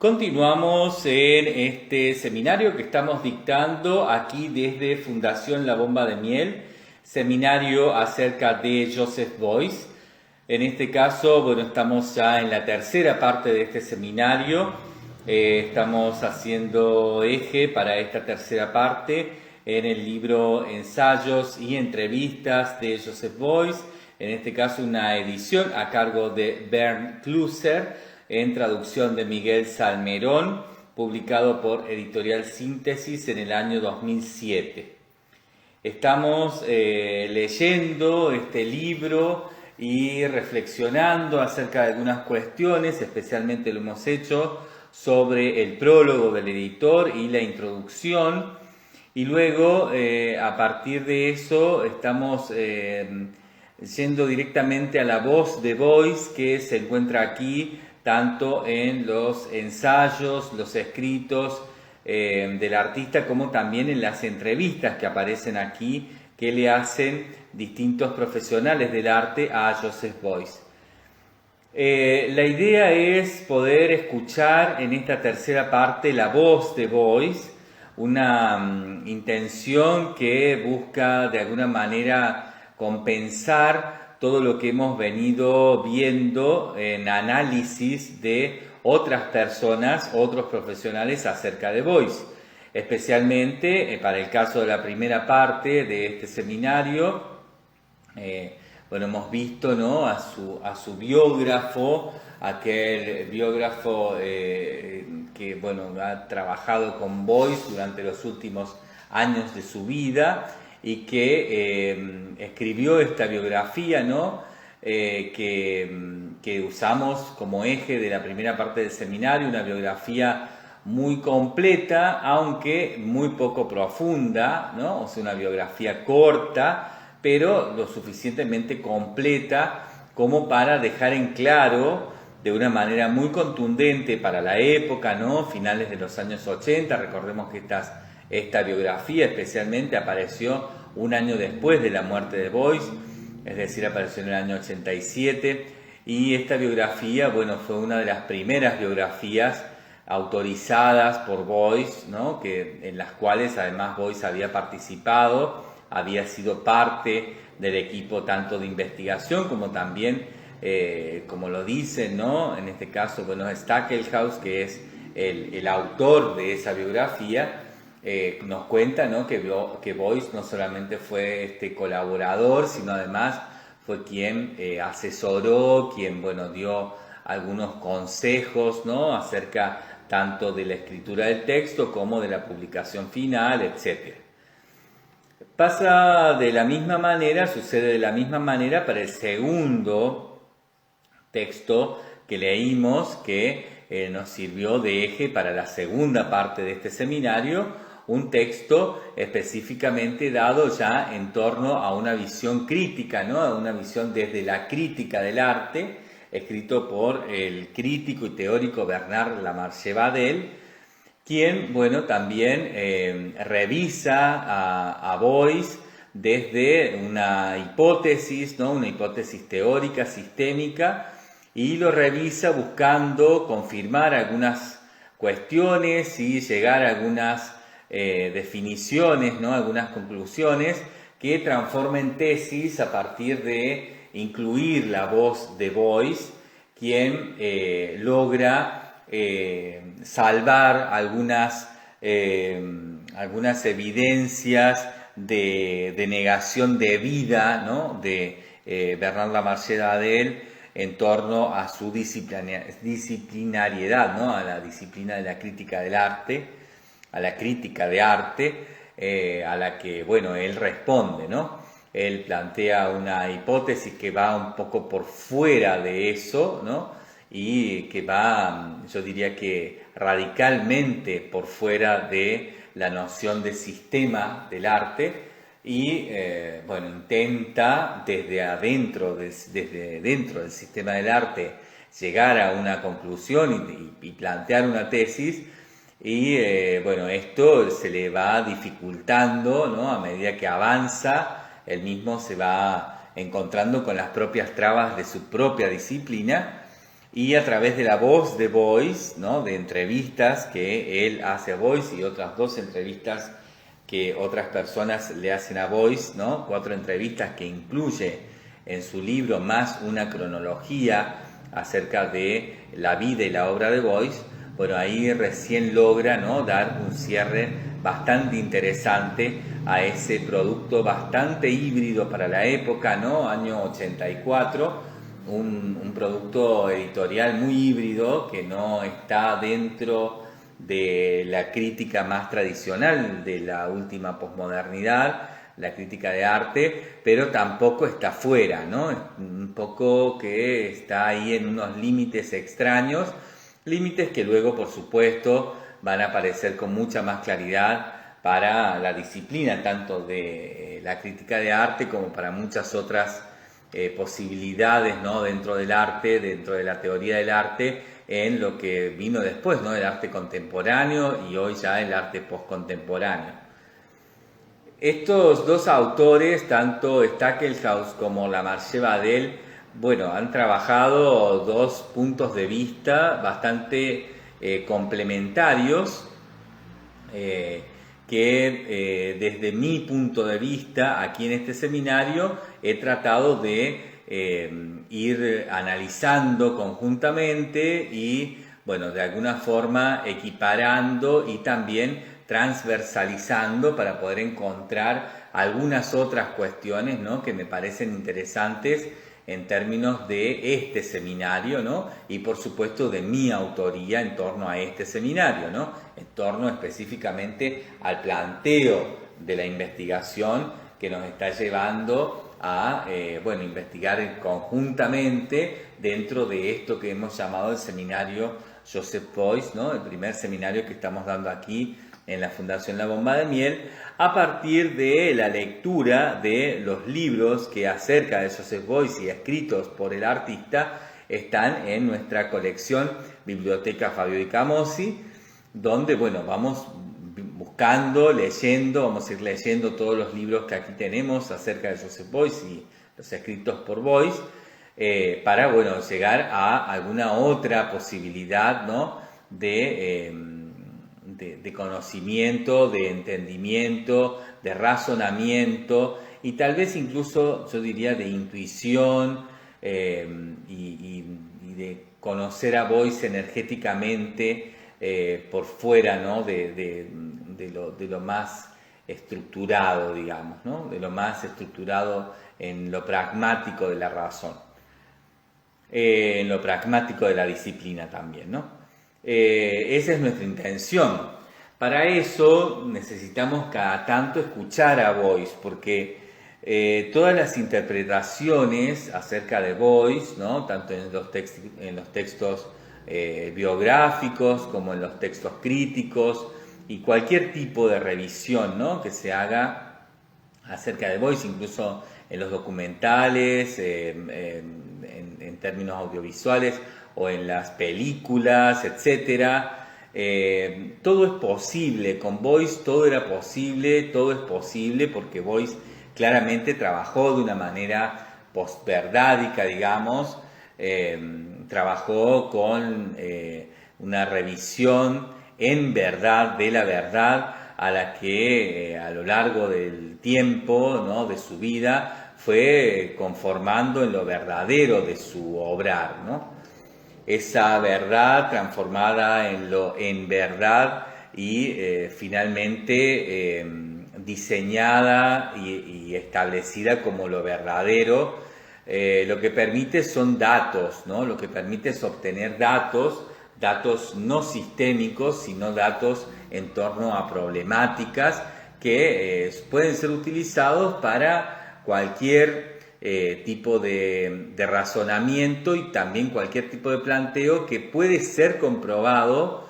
Continuamos en este seminario que estamos dictando aquí desde Fundación La Bomba de Miel, seminario acerca de Joseph Beuys. En este caso, bueno, estamos ya en la tercera parte de este seminario. Estamos haciendo eje para esta tercera parte en el libro Ensayos y Entrevistas de Joseph Beuys. En este caso, una edición a cargo de Bernd Klusser, en traducción de Miguel Salmerón, publicado por Editorial Síntesis en el año 2007. Estamos leyendo este libro y reflexionando acerca de algunas cuestiones, especialmente lo hemos hecho sobre el prólogo del editor y la introducción, y luego a partir de eso estamos yendo directamente a la voz de Beuys, que se encuentra aquí tanto en los ensayos, los escritos del artista, como también en las entrevistas que aparecen aquí, que le hacen distintos profesionales del arte a Joseph Beuys. La idea es poder escuchar en esta tercera parte la voz de Beuys, una intención que busca de alguna manera compensar todo lo que hemos venido viendo en análisis de otras personas, otros profesionales acerca de Beuys. Especialmente para el caso de la primera parte de este seminario, bueno, hemos visto, ¿no?, a su biógrafo, aquel biógrafo que, bueno, ha trabajado con Beuys durante los últimos años de su vida, y que escribió esta biografía, ¿no?, que usamos como eje de la primera parte del seminario, una biografía muy completa, aunque muy poco profunda, ¿no? O sea, una biografía corta, pero lo suficientemente completa como para dejar en claro de una manera muy contundente para la época, ¿no?, finales de los años 80, recordemos que esta biografía especialmente apareció un año después de la muerte de Beuys, es decir, apareció en el año 87, y esta biografía, bueno, fue una de las primeras biografías autorizadas por Beuys, ¿no?, en las cuales además Beuys había participado, había sido parte del equipo tanto de investigación como también, como lo dicen, ¿no?, en este caso, bueno, Stackelhaus, que es el autor de esa biografía, nos cuenta, ¿no?, que Beuys no solamente fue colaborador, sino además fue quien asesoró, quien, bueno, dio algunos consejos, ¿no?, acerca tanto de la escritura del texto como de la publicación final, etc. Pasa de la misma manera, sucede de la misma manera para el segundo texto que leímos, que nos sirvió de eje para la segunda parte de este seminario, un texto específicamente dado ya en torno a una visión crítica, ¿no?, a una visión desde la crítica del arte, escrito por el crítico y teórico Bernard Lamarche Badel, quien, bueno, también revisa a Beuys desde una hipótesis, ¿no?, una hipótesis teórica, sistémica, y lo revisa buscando confirmar algunas cuestiones y llegar a algunas definiciones, ¿no?, algunas conclusiones que transformen tesis a partir de incluir la voz de Beuys, quien logra salvar algunas evidencias de negación de vida, ¿no?, de Bernard Lamarche Badel en torno a su disciplinariedad, ¿no?, a la disciplina de la crítica del arte, a la crítica de arte, a la que, bueno, él responde, ¿no? Él plantea una hipótesis que va un poco por fuera de eso, ¿no?, y que va, yo diría que radicalmente por fuera de la noción de sistema del arte, y bueno, intenta desde dentro del sistema del arte llegar a una conclusión y plantear una tesis. Y bueno, esto se le va dificultando, ¿no?, a medida que avanza, él mismo se va encontrando con las propias trabas de su propia disciplina, y a través de la voz de Boyce, ¿no? De entrevistas que él hace a Boyce y otras 2 entrevistas que otras personas le hacen a Boyce, ¿no? 4 entrevistas que incluye en su libro, más una cronología acerca de la vida y la obra de Boyce. Bueno, ahí recién logra, ¿no? Dar un cierre bastante interesante a ese producto bastante híbrido para la época, ¿no? Año 84, un producto editorial muy híbrido que no está dentro de la crítica más tradicional de la última posmodernidad, la crítica de arte, pero tampoco está fuera, ¿no? Es un poco que está ahí en unos límites extraños, límites que luego, por supuesto, van a aparecer con mucha más claridad para la disciplina, tanto de la crítica de arte como para muchas otras posibilidades, ¿no? Dentro del arte, dentro de la teoría del arte, en lo que vino después, ¿no? El arte contemporáneo y hoy ya el arte postcontemporáneo. Estos 2 autores, tanto Stackelhaus como Lamarche Badel, bueno, han trabajado 2 puntos de vista bastante complementarios, que desde mi punto de vista aquí en este seminario he tratado de ir analizando conjuntamente y, bueno, de alguna forma equiparando y también transversalizando para poder encontrar algunas otras cuestiones, ¿no? Que me parecen interesantes en términos de este seminario, ¿no? Y por supuesto de mi autoría en torno a este seminario, ¿no? En torno específicamente al planteo de la investigación que nos está llevando a bueno, investigar conjuntamente dentro de esto que hemos llamado el seminario Joseph Beuys, ¿no? El primer seminario que estamos dando aquí en la Fundación La Bomba de Miel, a partir de la lectura de los libros que acerca de Joseph Beuys y escritos por el artista están en nuestra colección Biblioteca Fabio Di Camossi, donde, bueno, vamos buscando, leyendo, vamos a ir leyendo todos los libros que aquí tenemos acerca de Joseph Beuys y los escritos por Beuys, para, bueno, llegar a alguna otra posibilidad, ¿no? De conocimiento, de entendimiento, de razonamiento y tal vez incluso, yo diría, de intuición y de conocer a Beuys energéticamente por fuera, ¿no? de lo más estructurado, digamos, ¿no? De lo más estructurado en lo pragmático de la razón, en lo pragmático de la disciplina también, ¿no? Esa es nuestra intención. Para eso necesitamos cada tanto escuchar a Beuys, porque todas las interpretaciones acerca de Beuys, ¿no? Tanto en los textos biográficos como en los textos críticos y cualquier tipo de revisión, ¿no? Que se haga acerca de Beuys, incluso en los documentales, en términos audiovisuales o en las películas, etcétera. Todo es posible, con Beuys todo era posible, todo es posible porque Beuys claramente trabajó de una manera postverdádica, digamos, trabajó con una revisión en verdad de la verdad a la que a lo largo del tiempo, ¿no? De su vida fue conformando en lo verdadero de su obrar, ¿no? Esa verdad transformada en verdad y finalmente diseñada y establecida como lo verdadero, lo que permite son datos, ¿no? Lo que permite es obtener datos no sistémicos, sino datos en torno a problemáticas que pueden ser utilizados para cualquier tipo de razonamiento y también cualquier tipo de planteo que puede ser comprobado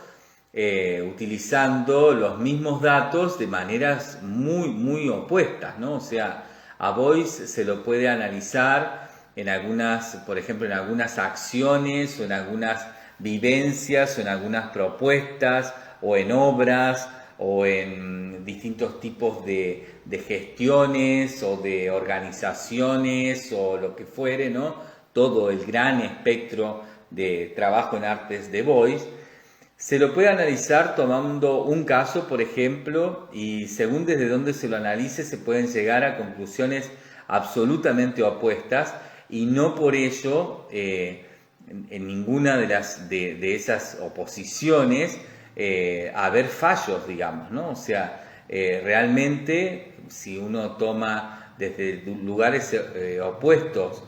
utilizando los mismos datos de maneras muy, muy opuestas, ¿no? O sea, a Beuys se lo puede analizar en algunas, por ejemplo, en algunas acciones o en algunas vivencias o en algunas propuestas o en obras o en distintos tipos de gestiones o de organizaciones o lo que fuere, ¿no? Todo el gran espectro de trabajo en artes de Beuys, se lo puede analizar tomando un caso, por ejemplo, y según desde donde se lo analice se pueden llegar a conclusiones absolutamente opuestas y no por ello en ninguna de esas oposiciones haber fallos, digamos, ¿no? O sea, realmente si uno toma desde lugares opuestos,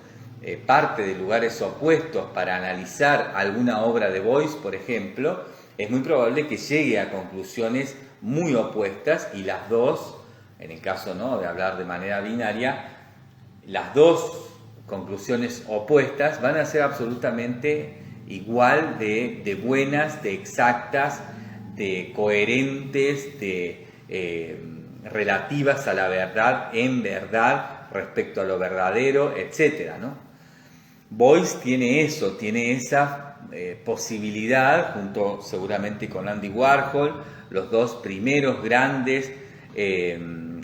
parte de lugares opuestos para analizar alguna obra de Beuys, por ejemplo, es muy probable que llegue a conclusiones muy opuestas y las dos, en el caso, ¿no?, de hablar de manera binaria, las dos conclusiones opuestas van a ser absolutamente igual de buenas, de exactas, de coherentes, de relativas a la verdad, en verdad, respecto a lo verdadero, etcétera, ¿no? Beuys tiene eso, tiene esa posibilidad, junto seguramente con Andy Warhol, los dos primeros grandes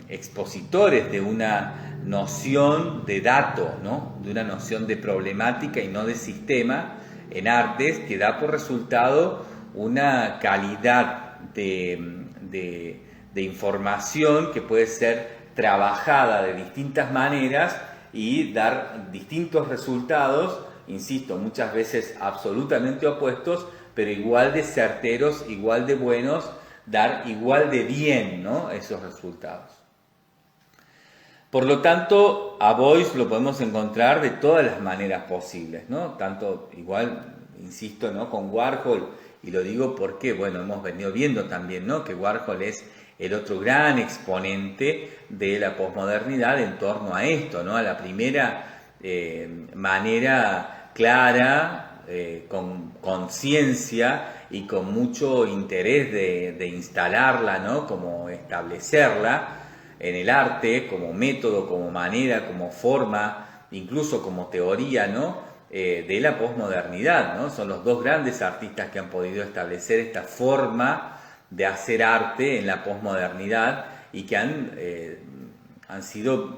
expositores de una noción de dato, ¿no?, de una noción de problemática y no de sistema en artes, que da por resultado una calidad de información que puede ser trabajada de distintas maneras y dar distintos resultados, insisto, muchas veces absolutamente opuestos, pero igual de certeros, igual de buenos, dar igual de bien, ¿no?, esos resultados. Por lo tanto, a Beuys lo podemos encontrar de todas las maneras posibles, ¿no? Tanto, igual, insisto, ¿no?, con Warhol, y lo digo porque, bueno, hemos venido viendo también, ¿no?, que Warhol es el otro gran exponente de la posmodernidad en torno a esto, ¿no?, a la primera manera clara, con conciencia y con mucho interés de instalarla, ¿no?, como establecerla en el arte, como método, como manera, como forma, incluso como teoría, ¿no?, de la posmodernidad, ¿no? Son los dos grandes artistas que han podido establecer esta forma de hacer arte en la posmodernidad y que han sido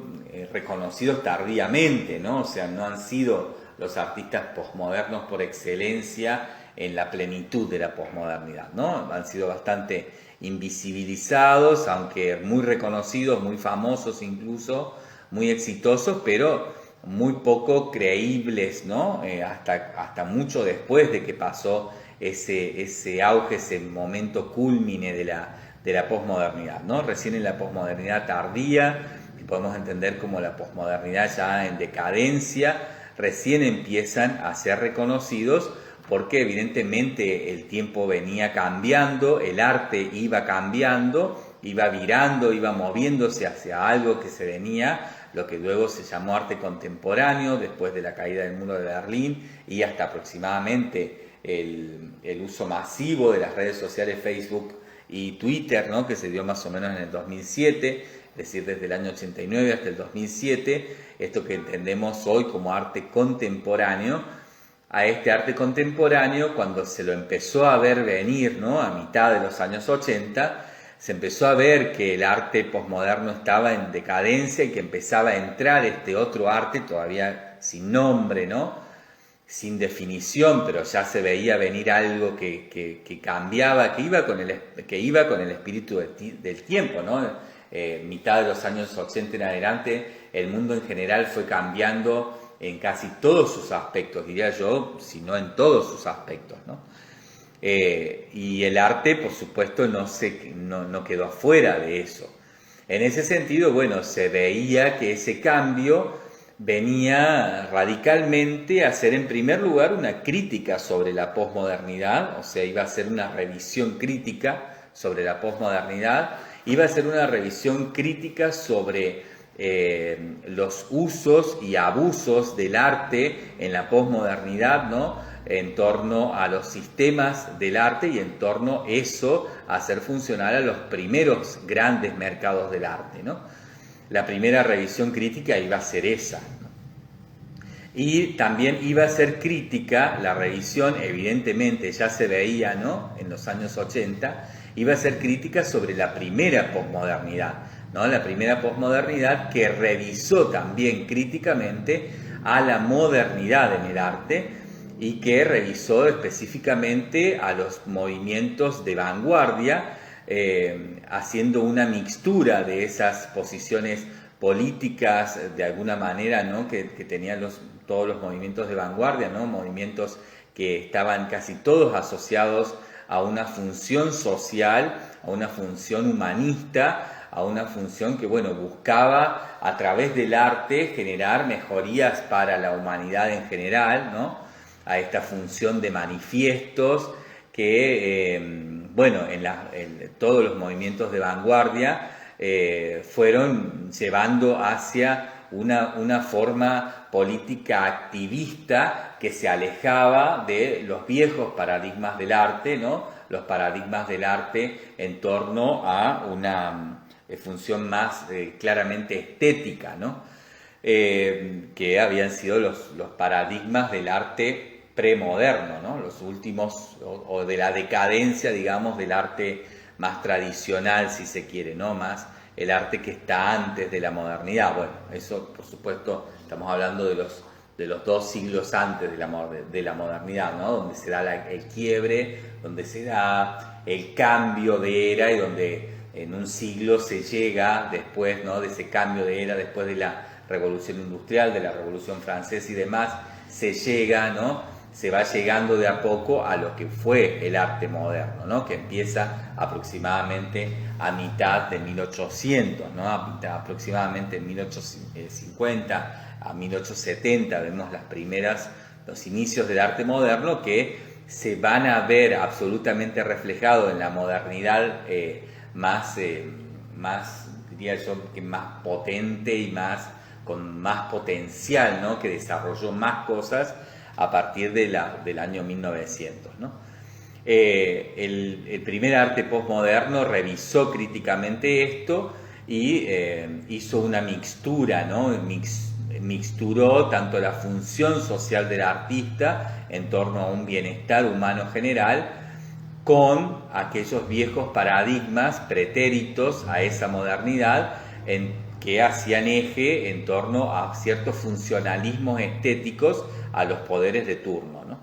reconocidos tardíamente, ¿no? O sea, no han sido los artistas posmodernos por excelencia en la plenitud de la posmodernidad, ¿no? Han sido bastante invisibilizados, aunque muy reconocidos, muy famosos incluso, muy exitosos, pero muy poco creíbles, ¿no? Hasta mucho después de que pasó ese auge, ese momento cúlmine de la posmodernidad, ¿no? Recién en la posmodernidad tardía, que podemos entender como la posmodernidad ya en decadencia, recién empiezan a ser reconocidos porque evidentemente el tiempo venía cambiando, el arte iba cambiando, iba virando, iba moviéndose hacia algo que se venía, lo que luego se llamó arte contemporáneo, después de la caída del muro de Berlín y hasta aproximadamente el uso masivo de las redes sociales Facebook y Twitter, ¿no?, que se dio más o menos en el 2007, es decir, desde el año 89 hasta el 2007, esto que entendemos hoy como arte contemporáneo. A este arte contemporáneo, cuando se lo empezó a ver venir, ¿no?, a mitad de los años 80, se empezó a ver que el arte posmoderno estaba en decadencia y que empezaba a entrar este otro arte todavía sin nombre, ¿no?, sin definición, pero ya se veía venir algo que cambiaba, que iba con el espíritu del tiempo, ¿no? Mitad de los años 80 en adelante, el mundo en general fue cambiando en casi todos sus aspectos, diría yo, si no en todos sus aspectos, ¿no? Y el arte, por supuesto, no quedó afuera de eso. En ese sentido, bueno, se veía que ese cambio venía radicalmente a ser, en primer lugar, una crítica sobre la posmodernidad, o sea, iba a ser una revisión crítica sobre la posmodernidad, iba a ser una revisión crítica sobre los usos y abusos del arte en la posmodernidad, ¿no?, en torno a los sistemas del arte y en torno eso a hacer funcionar a los primeros grandes mercados del arte, ¿no? La primera revisión crítica iba a ser esa, ¿no? Y también iba a ser crítica, la revisión evidentemente ya se veía, ¿no?, en los años 80, iba a ser crítica sobre la primera posmodernidad, ¿no?, la primera posmodernidad que revisó también críticamente a la modernidad en el arte y que revisó específicamente a los movimientos de vanguardia, haciendo una mixtura de esas posiciones políticas, de alguna manera, ¿no? que tenían todos los movimientos de vanguardia, ¿no? Movimientos que estaban casi todos asociados a una función social, a una función humanista, a una función que, bueno, buscaba a través del arte generar mejorías para la humanidad en general, ¿no? A esta función de manifiestos que, bueno, en todos los movimientos de vanguardia fueron llevando hacia una forma política activista que se alejaba de los viejos paradigmas del arte, ¿no? Los paradigmas del arte en torno a una función más claramente estética, ¿no? Que habían sido los paradigmas del arte premoderno, ¿no? Los últimos, o de la decadencia, digamos, del arte más tradicional, si se quiere, ¿no? Más el arte que está antes de la modernidad. Bueno, eso, por supuesto, estamos hablando de los 2 siglos antes de la modernidad, ¿no? Donde se da el quiebre, donde se da el cambio de era y donde en un siglo se llega después, ¿no? De ese cambio de era, después de la Revolución Industrial, de la Revolución Francesa y demás, se llega, ¿no? Se va llegando de a poco a lo que fue el arte moderno, ¿no? Que empieza aproximadamente a mitad de 1800, ¿no? Aproximadamente en 1850 a 1870 vemos los inicios del arte moderno, que se van a ver absolutamente reflejados en la modernidad más, diría yo, que más potente y con más potencial, ¿no? Que desarrolló más cosas a partir del año 1900, ¿no? El primer arte postmoderno revisó críticamente esto y hizo una mixtura, ¿no? Mixturó tanto la función social del artista en torno a un bienestar humano general con aquellos viejos paradigmas pretéritos a esa modernidad que hacían eje en torno a ciertos funcionalismos estéticos a los poderes de turno, ¿no?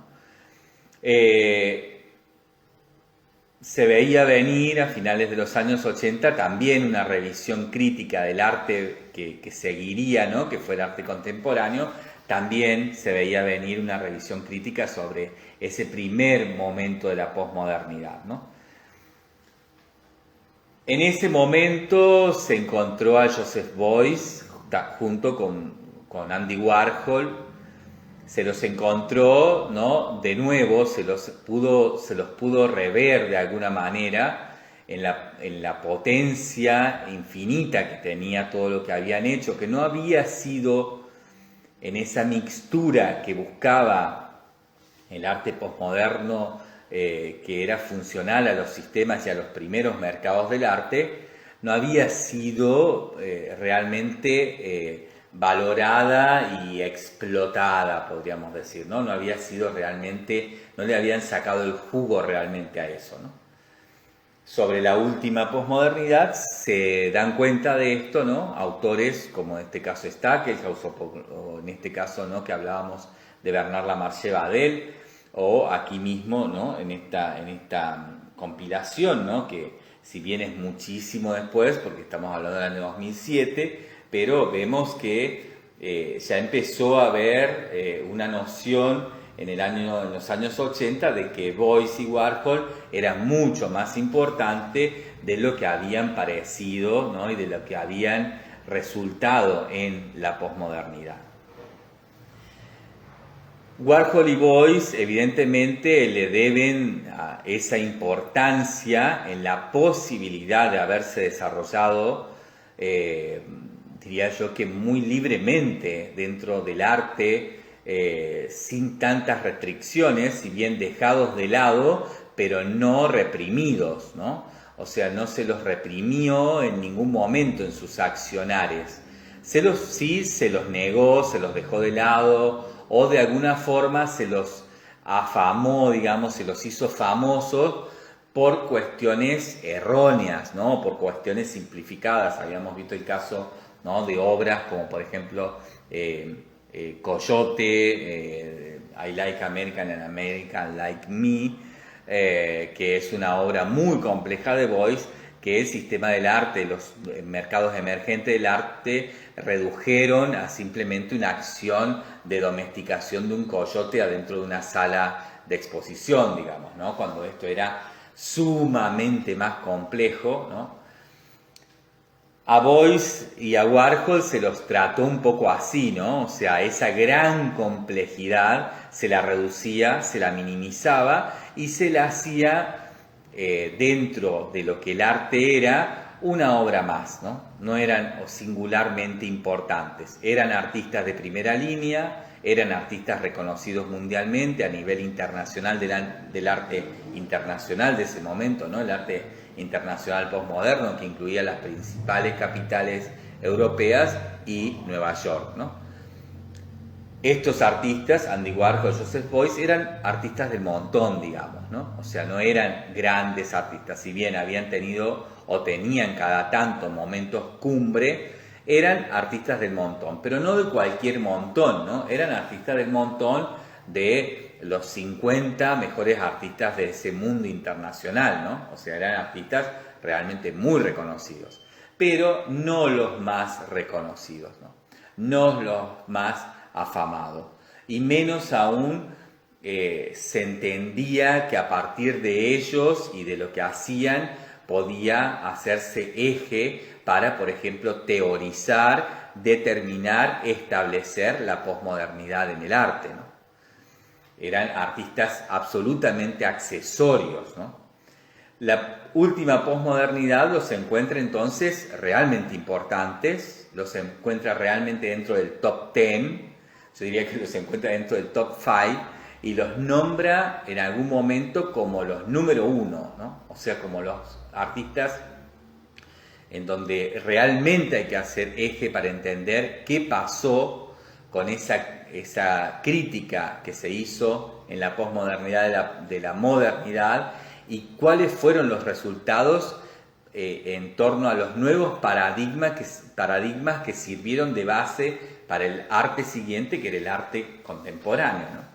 Se veía venir a finales de los años 80 también una revisión crítica del arte que seguiría, ¿no? Que fue el arte contemporáneo. También se veía venir una revisión crítica sobre ese primer momento de la posmodernidad, ¿no? En ese momento se encontró a Joseph Beuys junto con Andy Warhol. Se los encontró, ¿no? De nuevo, se los pudo rever de alguna manera en la potencia infinita que tenía todo lo que habían hecho, que no había sido en esa mixtura que buscaba el arte posmoderno, que era funcional a los sistemas y a los primeros mercados del arte, no había sido realmente valorada y explotada, podríamos decir, ¿no? No había sido realmente, no le habían sacado el jugo realmente a eso, ¿no? Sobre la última posmodernidad se dan cuenta de esto, ¿no? Autores como en este caso Stackels, o en este caso, ¿no? Que hablábamos de Bernard Lamarche Badel, o aquí mismo, ¿no? En esta compilación, ¿no? Que si bien es muchísimo después, porque estamos hablando del año 2007, pero vemos que ya empezó a haber una noción en los años 80 de que Beuys y Warhol eran mucho más importantes de lo que habían parecido, ¿no? Y de lo que habían resultado en la posmodernidad. Warhol y Beuys evidentemente le deben a esa importancia en la posibilidad de haberse desarrollado, diría yo que muy libremente dentro del arte, sin tantas restricciones, si bien dejados de lado, pero no reprimidos, ¿no? O sea, no se los reprimió en ningún momento en sus accionares. Sí se los negó, se los dejó de lado, o de alguna forma se los afamó, digamos, se los hizo famosos por cuestiones erróneas, ¿no? Por cuestiones simplificadas. Habíamos visto el caso, ¿no? De obras como por ejemplo Coyote, I Like American and American Like Me, que es una obra muy compleja de Beuys, que el sistema del arte, los mercados emergentes del arte redujeron a simplemente una acción de domesticación de un coyote adentro de una sala de exposición, digamos, ¿no? Cuando esto era sumamente más complejo, ¿no? A Beuys y a Warhol se los trató un poco así, ¿no? O sea, esa gran complejidad se la reducía, se la minimizaba y se la hacía dentro de lo que el arte era una obra más, ¿no? No eran singularmente importantes, eran artistas de primera línea, eran artistas reconocidos mundialmente a nivel internacional del arte internacional de ese momento, ¿no? El arte internacional postmoderno que incluía las principales capitales europeas y Nueva York, ¿no? Estos artistas, Andy Warhol, Joseph Beuys, eran artistas del montón, digamos, ¿no? O sea, no eran grandes artistas, si bien habían tenido o tenían cada tanto momentos cumbre, eran artistas del montón, pero no de cualquier montón, ¿no? Eran artistas del montón de los 50 mejores artistas de ese mundo internacional, ¿no? O sea, eran artistas realmente muy reconocidos, pero no los más reconocidos, ¿no? No los más afamados. Y menos aún se entendía que a partir de ellos y de lo que hacían podía hacerse eje para, por ejemplo, teorizar, determinar, establecer la posmodernidad en el arte, ¿no? Eran artistas absolutamente accesorios, ¿no? La última posmodernidad los encuentra entonces realmente importantes, los encuentra realmente dentro del top 10, yo diría que los encuentra dentro del top 5 y los nombra en algún momento como los número 1, ¿no? O sea, como los artistas en donde realmente hay que hacer eje para entender qué pasó con esa crítica que se hizo en la posmodernidad de la modernidad y cuáles fueron los resultados en torno a los nuevos paradigmas que sirvieron de base para el arte siguiente, que era el arte contemporáneo, ¿no?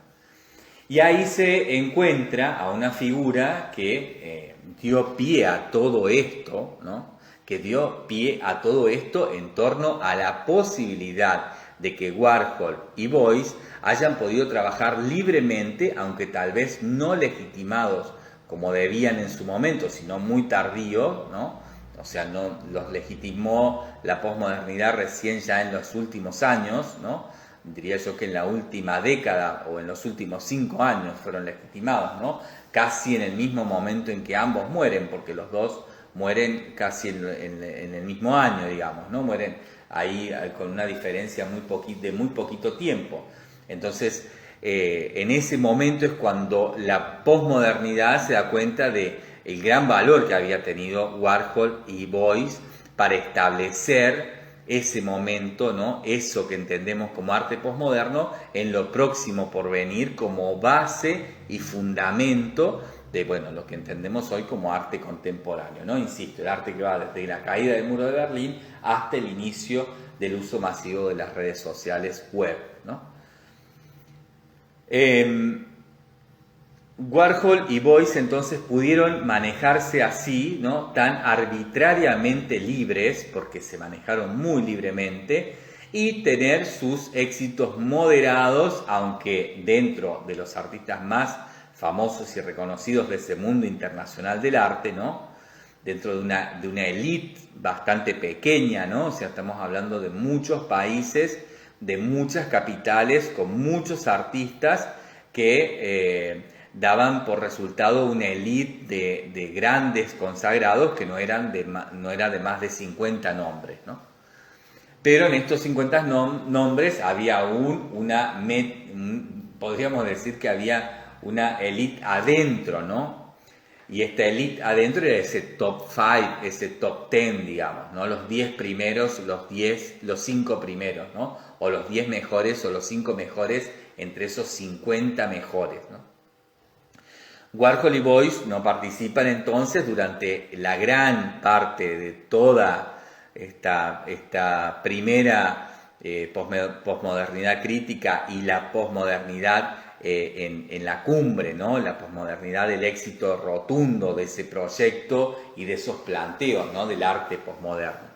Y ahí se encuentra a una figura que dio pie a todo esto, ¿no? Que dio pie a todo esto en torno a la posibilidad de que Warhol y Beuys hayan podido trabajar libremente, aunque tal vez no legitimados como debían en su momento, sino muy tardío, ¿no? O sea, no los legitimó la posmodernidad recién ya en los últimos años, ¿no? Diría yo que en la última década o en los últimos 5 años fueron legitimados, ¿no? Casi en el mismo momento en que ambos mueren, porque los dos mueren casi en el mismo año, digamos, ¿no? Mueren ahí con una diferencia de muy poquito tiempo. Entonces, en ese momento es cuando la posmodernidad se da cuenta de el gran valor que había tenido Warhol y Beuys para establecer ese momento, ¿no? Eso que entendemos como arte posmoderno en lo próximo por venir como base y fundamento de, bueno, lo que entendemos hoy como arte contemporáneo, ¿no? Insisto, el arte que va desde la caída del muro de Berlín hasta el inicio del uso masivo de las redes sociales web, ¿no? Warhol y Beuys entonces pudieron manejarse así, ¿no? Tan arbitrariamente libres, porque se manejaron muy libremente, y tener sus éxitos moderados, aunque dentro de los artistas más famosos y reconocidos de ese mundo internacional del arte, ¿no? Dentro de una élite bastante pequeña, ¿no? O sea, estamos hablando de muchos países, de muchas capitales, con muchos artistas que daban por resultado una élite de grandes consagrados que no era de más de 50 nombres, ¿no? Pero en estos 50 nombres había podríamos decir que había una élite adentro, ¿no? Y esta élite adentro era ese top 5, ese top 10, digamos, ¿no? Los 10 primeros, los 5 primeros, ¿no? O los 10 mejores o los 5 mejores entre esos 50 mejores, ¿no? Warhol y Beuys no participan entonces durante la gran parte de toda esta primera posmodernidad crítica y la posmodernidad en la cumbre, ¿no? La posmodernidad, el éxito rotundo de ese proyecto y de esos planteos, ¿no? Del arte posmoderno.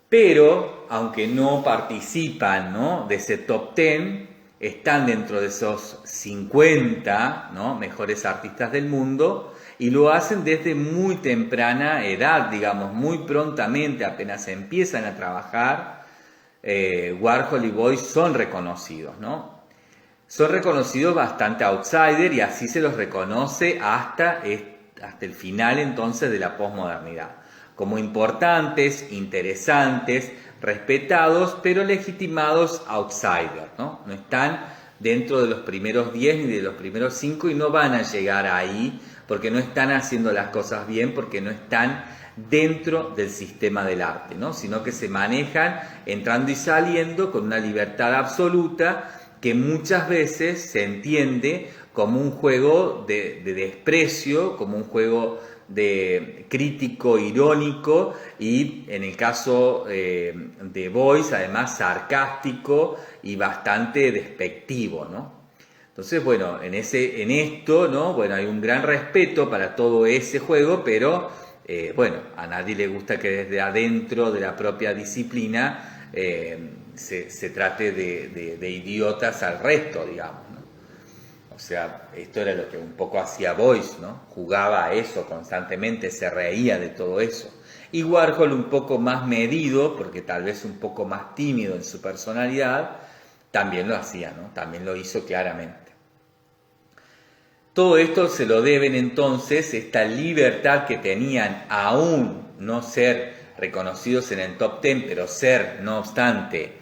Pero, aunque no participan, ¿no? De ese top 10, están dentro de esos 50, ¿no? Mejores artistas del mundo, y lo hacen desde muy temprana edad, digamos, muy prontamente, apenas empiezan a trabajar. Warhol y Beuys son reconocidos, ¿no? Son reconocidos bastante outsider, y así se los reconoce hasta el final entonces de la posmodernidad, como importantes, interesantes, respetados, pero legitimados outsiders, ¿no? No están dentro de los primeros 10 ni de los primeros 5 y no van a llegar ahí porque no están haciendo las cosas bien, porque no están dentro del sistema del arte, ¿no? Sino que se manejan entrando y saliendo con una libertad absoluta que muchas veces se entiende como un juego de desprecio, como un juego de crítico irónico, y en el caso de Beuys además sarcástico y bastante despectivo, ¿no? Entonces, bueno, en esto, ¿no? Bueno, hay un gran respeto para todo ese juego, pero bueno, a nadie le gusta que desde adentro de la propia disciplina se trate de idiotas al resto, digamos, ¿no? O sea, esto era lo que un poco hacía Beuys, ¿no? Jugaba a eso constantemente, se reía de todo eso. Y Warhol, un poco más medido, porque tal vez un poco más tímido en su personalidad, también lo hacía, ¿no? También lo hizo claramente. Todo esto se lo deben entonces, esta libertad que tenían, aún no ser reconocidos en el top 10, pero ser, no obstante,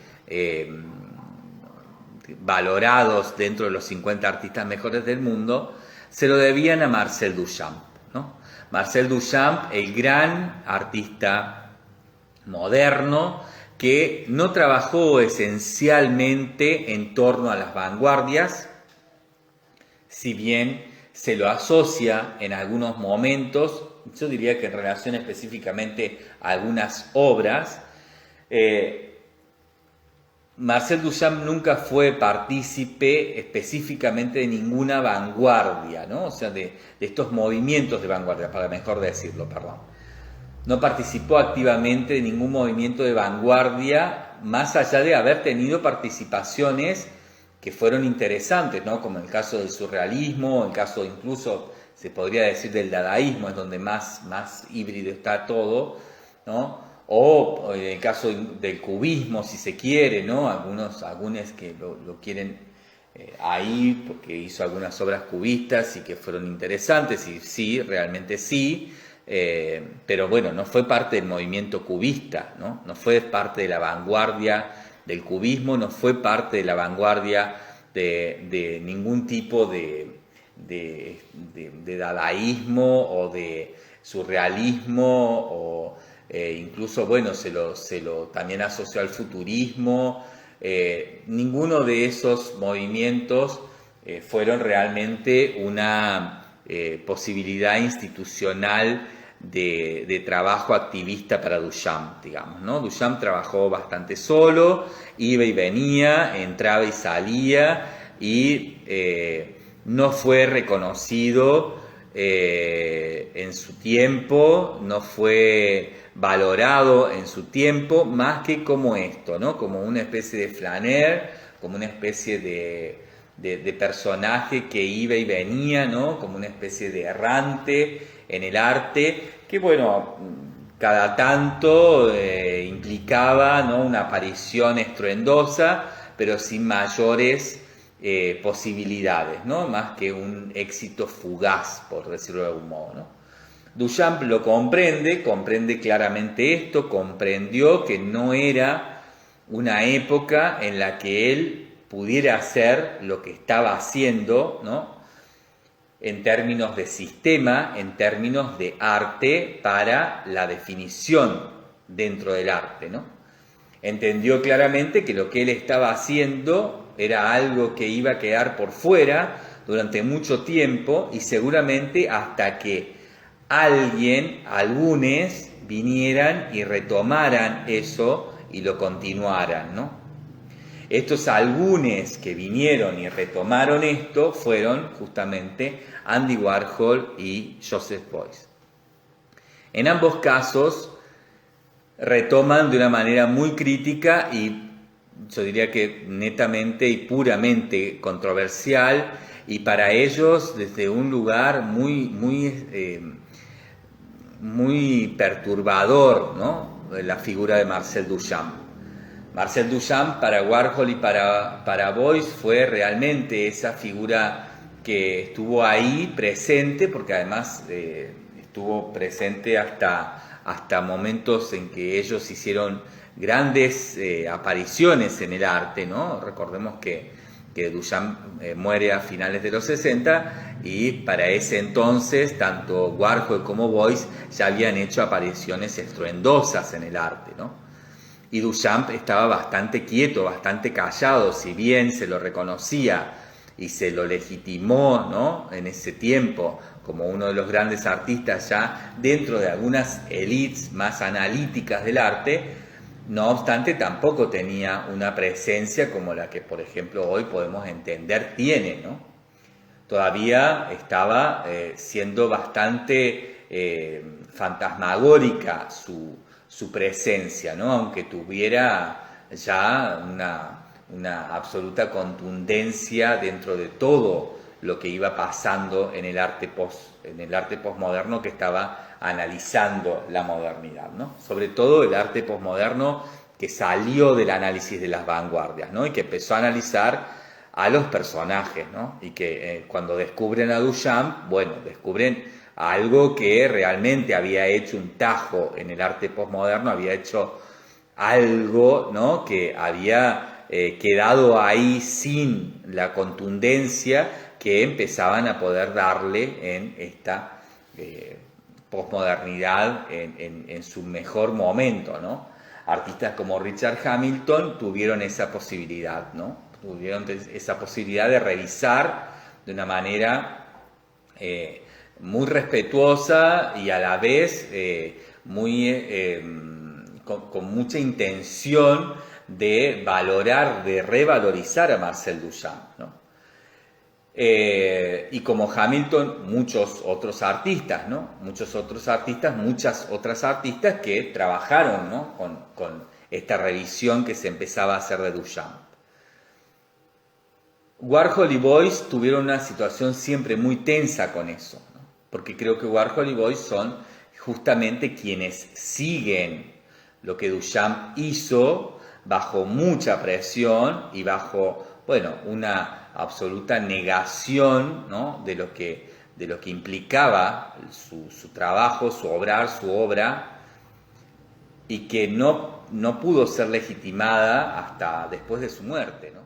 valorados dentro de los 50 artistas mejores del mundo, se lo debían a Marcel Duchamp, ¿no? Marcel Duchamp, el gran artista moderno, que no trabajó esencialmente en torno a las vanguardias, si bien se lo asocia en algunos momentos, yo diría que en relación específicamente a algunas obras. Marcel Duchamp nunca fue partícipe específicamente de ninguna vanguardia, ¿no? O sea, de estos movimientos de vanguardia, para mejor decirlo, perdón. No participó activamente de ningún movimiento de vanguardia, más allá de haber tenido participaciones que fueron interesantes, ¿no? Como el caso del surrealismo, el caso incluso, se podría decir, del dadaísmo, es donde más híbrido está todo, ¿no? O en el caso del cubismo, si se quiere, ¿no? Algunos que lo quieren ahí porque hizo algunas obras cubistas y que fueron interesantes, y sí, realmente sí, pero bueno, no fue parte del movimiento cubista, ¿no? No fue parte de la vanguardia del cubismo, no fue parte de la vanguardia de ningún tipo de dadaísmo o de surrealismo, o incluso, bueno, se lo también asoció al futurismo. Ninguno de esos movimientos fueron realmente una posibilidad institucional de trabajo activista para Duchamp, digamos, ¿no? Duchamp trabajó bastante solo, iba y venía, entraba y salía, y no fue reconocido en su tiempo, no fue valorado en su tiempo, más que como esto, ¿no? Como una especie de flaner, como una especie de personaje que iba y venía, ¿no? Como una especie de errante en el arte, que bueno, cada tanto implicaba, ¿no? Una aparición estruendosa, pero sin mayores posibilidades, ¿no? Más que un éxito fugaz, por decirlo de algún modo, ¿no? Duchamp lo comprende claramente esto, comprendió que no era una época en la que él pudiera hacer lo que estaba haciendo, ¿no? En términos de sistema, en términos de arte, para la definición dentro del arte, ¿no? Entendió claramente que lo que él estaba haciendo era algo que iba a quedar por fuera durante mucho tiempo, y seguramente hasta que algunos vinieran y retomaran eso y lo continuaran, ¿no? Estos algunos que vinieron y retomaron esto fueron justamente Andy Warhol y Joseph Beuys. En ambos casos retoman de una manera muy crítica y yo diría que netamente y puramente controversial, y para ellos desde un lugar muy perturbador, ¿no? La figura de Marcel Duchamp. Marcel Duchamp para Warhol y para Beuys fue realmente esa figura que estuvo ahí presente, porque además estuvo presente hasta momentos en que ellos hicieron grandes apariciones en el arte, ¿no? Recordemos que Duchamp muere a finales de los 60 y para ese entonces tanto Warhol como Beuys ya habían hecho apariciones estruendosas en el arte, ¿no? Y Duchamp estaba bastante quieto, bastante callado, si bien se lo reconocía y se lo legitimó, ¿no? En ese tiempo como uno de los grandes artistas ya dentro de algunas élites más analíticas del arte, no obstante tampoco tenía una presencia como la que por ejemplo hoy podemos entender tiene, ¿no? Todavía estaba siendo bastante fantasmagórica su presencia, ¿no? Aunque tuviera ya una absoluta contundencia dentro de todo lo que iba pasando en el arte postmoderno que estaba analizando la modernidad, ¿no? Sobre todo el arte postmoderno que salió del análisis de las vanguardias, ¿no? Y que empezó a analizar a los personajes, ¿no? Y que cuando descubren a Duchamp, bueno, descubren algo que realmente había hecho un tajo en el arte postmoderno, había hecho algo, ¿no? Que había quedado ahí sin la contundencia que empezaban a poder darle en esta posmodernidad en su mejor momento, ¿no? Artistas como Richard Hamilton tuvieron esa posibilidad, ¿no? Tuvieron esa posibilidad de revisar de una manera muy respetuosa y a la vez con mucha intención de valorar, de revalorizar a Marcel Duchamp, ¿no? Y como Hamilton, muchos otros artistas, ¿no? Muchas otras artistas que trabajaron, ¿no? con esta revisión que se empezaba a hacer de Duchamp. Warhol y Beuys tuvieron una situación siempre muy tensa con eso, ¿no? Porque creo que Warhol y Beuys son justamente quienes siguen lo que Duchamp hizo bajo mucha presión y bajo, bueno, una absoluta negación, ¿no? de lo que implicaba su trabajo, su obra, y que no pudo ser legitimada hasta después de su muerte, ¿no?